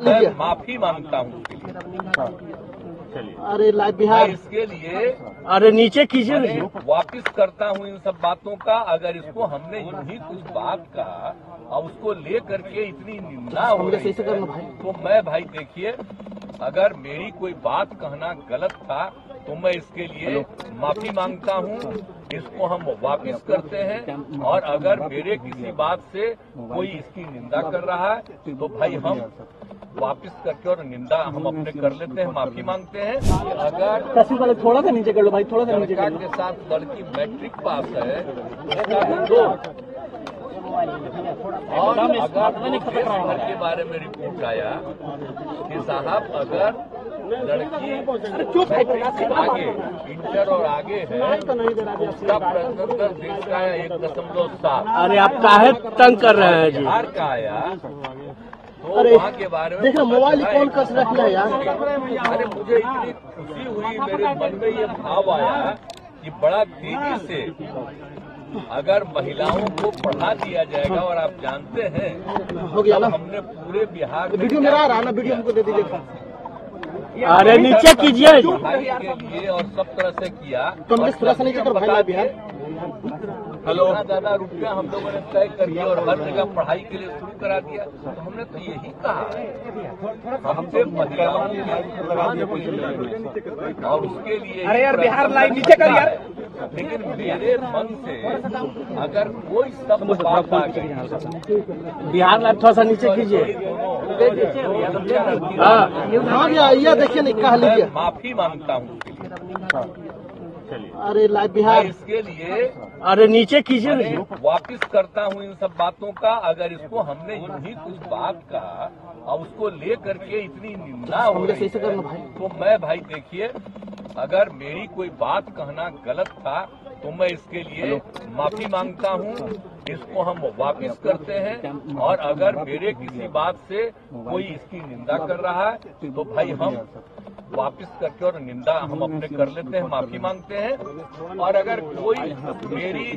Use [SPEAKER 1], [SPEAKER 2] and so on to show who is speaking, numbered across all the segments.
[SPEAKER 1] मैं माफी मांगता हूँ।
[SPEAKER 2] अरे लाइव बिहार
[SPEAKER 1] इसके लिए
[SPEAKER 2] अरे नीचे कीजिए,
[SPEAKER 1] वापिस करता हूँ इन सब बातों का। अगर इसको हमने यूं ही कुछ बात कहा और उसको ले करके इतनी निंदा हो रही है, तो मैं भाई देखिए, अगर मेरी कोई बात कहना गलत था तो मैं इसके लिए माफी मांगता हूँ। इसको हम वापिस करते हैं, और अगर मेरे किसी बात से कोई इसकी निंदा कर रहा है तो भाई हम वापिस करके और निंदा हम अपने कर लेते हैं, माफी मांगते हैं। अगर
[SPEAKER 2] थोड़ा सा नीचे कर लो भाई, थोड़ा सा नीचे कर लो।
[SPEAKER 1] के साथ लड़की मैट्रिक पास है तो, और अगर के बारे में रिपोर्ट आया कि साहब अगर लड़की आगे इंटर और आगे है तो उसका प्रश्नोत्तर देश का 1.7।
[SPEAKER 2] अरे आप काहे तंग कर रहे हैं जी?
[SPEAKER 1] बिहार का आया तो
[SPEAKER 2] अरे
[SPEAKER 1] वहाँ के बारे में
[SPEAKER 2] देखो मोबाइल कौन कस रख लिया यार।
[SPEAKER 1] अरे मुझे इतनी खुशी हुई, मेरे मन में ये भाव आया कि बड़ा तेजी से अगर महिलाओं को पढ़ा दिया जाएगा। और आप जानते हैं
[SPEAKER 2] हो गया ना,
[SPEAKER 1] हमने पूरे बिहार में
[SPEAKER 2] वीडियो मेरा आ रहा है ना, वीडियो हमको दे दीजिए। अरे नीचे कीजिए
[SPEAKER 1] पढ़ाई के लिए और सब तरह से किया।
[SPEAKER 2] तो थोड़ा सा नीचे कर भाई लाइव बिहार।
[SPEAKER 1] हेलो, ज्यादा रुपया हम लोगों ने तय करके और हर जगह पढ़ाई के लिए शुरू करा दिया। तो हमने तो यही कहा हमसे महिलाओं की, और उसके लिए
[SPEAKER 2] अरे यार बिहार लाइव नीचे कर यार।
[SPEAKER 1] लेकिन मेरे मन से अगर कोई शब्द बात आ गई,
[SPEAKER 2] बिहार लाइव थोड़ा सा नीचे कीजिए। हाँ ये देखिए नहीं कहा लीजिए,
[SPEAKER 1] माफी मांगता हूँ।
[SPEAKER 2] अरे लाइव बिहार
[SPEAKER 1] इसके लिए
[SPEAKER 2] अरे नीचे कीजिए,
[SPEAKER 1] वापिस करता हूँ इन सब बातों का। अगर इसको हमने यूं ही कुछ बात कहा और उसको ले करके इतनी निंदा हो रही है, तो मैं भाई देखिए, अगर मेरी कोई बात कहना गलत था तो मैं इसके लिए माफी मांगता हूँ। इसको हम वापिस करते हैं, और अगर मेरे किसी बात से कोई इसकी निंदा कर रहा है तो भाई हम वापिस करके और निंदा हम अपने कर लेते हैं, माफी मांगते हैं। और अगर कोई मेरी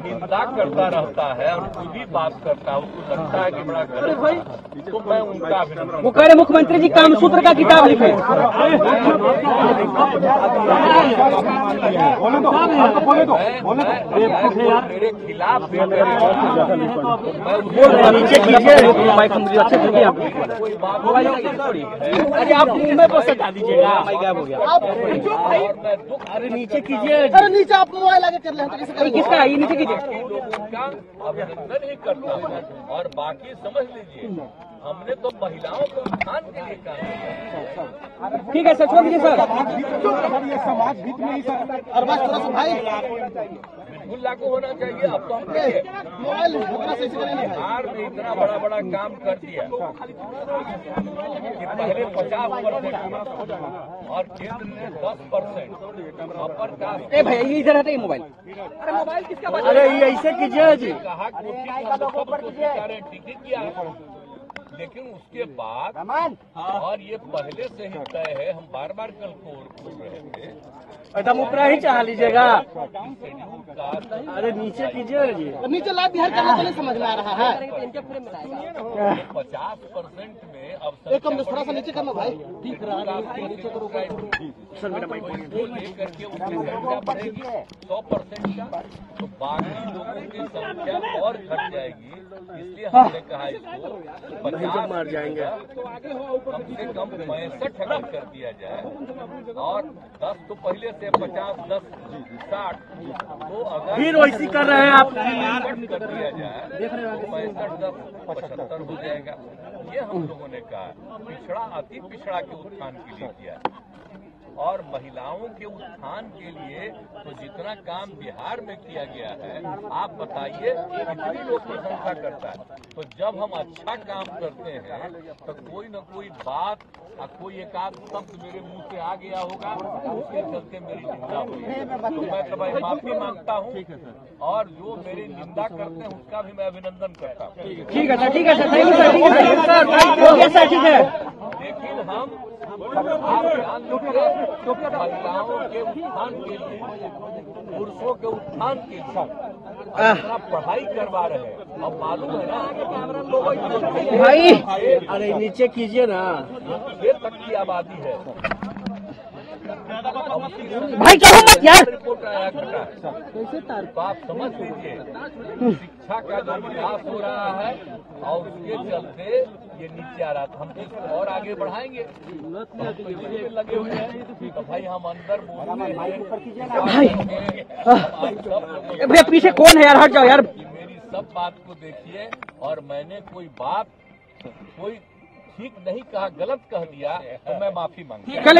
[SPEAKER 1] निंदा करता रहता है और कोई भी बात करता है, उसको लगता है कि बड़ा गलत है, तो मैं उनका अभिनंदन।
[SPEAKER 2] वो कह रहे मुख्यमंत्री जी कामसूत्र का किताब लिखे।
[SPEAKER 1] मेरे खिलाफ
[SPEAKER 2] नीचे कीजिए, अरे आप मुंह में बस हटा दीजिएगा। अरे नीचे कीजिए, अरे नीचे आप मोबाइल आगे कर ले। किसका ये नीचे कीजिए।
[SPEAKER 1] उनका अभिनंदन ही करता हूँ। और बाकी समझ लीजिए, हमने तो महिलाओं को उत्थान के लिए काम किया।
[SPEAKER 2] ठीक है सर, छोड़ दीजिए सर।
[SPEAKER 3] समाज बीच में ही सर,
[SPEAKER 2] और बस थोड़ा सा भाई
[SPEAKER 1] बिल्कुल लागू होना चाहिए। अब तो हम
[SPEAKER 2] मोबाइल
[SPEAKER 1] बिहार में इतना बड़ा बड़ा काम कर दिया कि पहले 50% और केंद्र ने 10% अपर कास्ट।
[SPEAKER 2] ए भैया ये इधर हटे मोबाइल। अरे मोबाइल किसका? अरे ये ऐसे कीजिए जी।
[SPEAKER 1] कहा टिकट किया, लेकिन उसके बाद और ये पहले से ही तय है। हम बार बार कल बोल रहे थे
[SPEAKER 2] एकदम ऊपर ही चाह लीजिएगा।
[SPEAKER 1] शेड्यूल का।
[SPEAKER 2] अरे नीचे कीजिए जी, नीचे लाइव बिहार करने को नहीं समझ में आ रहा है।
[SPEAKER 1] 50% में अब
[SPEAKER 2] एक कम थोड़ा सा नीचे करना भाई, दिख रहा है नीचे करो
[SPEAKER 1] सर। मेरा माइक लेकर के उसकी संख्या बढ़ेगी 100% का, तो बाकी लोगों की संख्या और घट जाएगी। इसलिए हमने कहा इसको 50
[SPEAKER 2] मार जाएंगे,
[SPEAKER 1] कम से कम 65 कर दिया जाए। और 10 तो पहले से 50, 10, 60 तो अगर
[SPEAKER 2] फिर वैसी कर रहे हैं आप।
[SPEAKER 1] कर दिया जाए तो 65, 10, 75 हो जाएगा। ये हम लोगों ने कहा पिछड़ा अति पिछड़ा के उत्थान के लिए किया। और महिलाओं के उत्थान के लिए तो जितना काम बिहार में किया गया है, आप बताइए कितनी लोग प्रशंसा करता है। तो जब हम अच्छा काम करते हैं तो कोई न कोई बात और कोई एक आध शब्द मेरे मुंह से आ गया होगा, उसके चलते मेरी निंदा हुई। तो मैं तो भाई माफी मांगता हूँ, और जो मेरी निंदा करते हैं उसका भी मैं अभिनंदन करता हूँ।
[SPEAKER 2] ठीक है सर, ठीक है सर, थैंक यू सर, ठीक है सर, ठीक है।
[SPEAKER 1] लेकिन हम आप ध्यान दीजिए, महिलाओं के उत्थान के लिए, पुरुषों के उत्थान के लिए अपना पढ़ाई करवा रहे हैं। अब मालूम है ना
[SPEAKER 2] भाई
[SPEAKER 4] अरे नीचे कीजिए ना।
[SPEAKER 1] 6 तक की आबादी है।
[SPEAKER 2] भाई क्या मत यार।
[SPEAKER 1] रिपोर्ट आया तो आप समझ लीजिए शिक्षा का जो विकास हो रहा है और उसके चलते ये नीचे आ रहा था। हम इसको और आगे बढ़ाएंगे, लगे हुए हैं तो भाई हम अंदर
[SPEAKER 2] भैया पीछे कौन है यार, हट जाओ यार।
[SPEAKER 1] मेरी सब बात को देखिए, और मैंने कोई बात कोई ठीक नहीं कहा, गलत कह दिया तो मैं माफी मांगता हूं।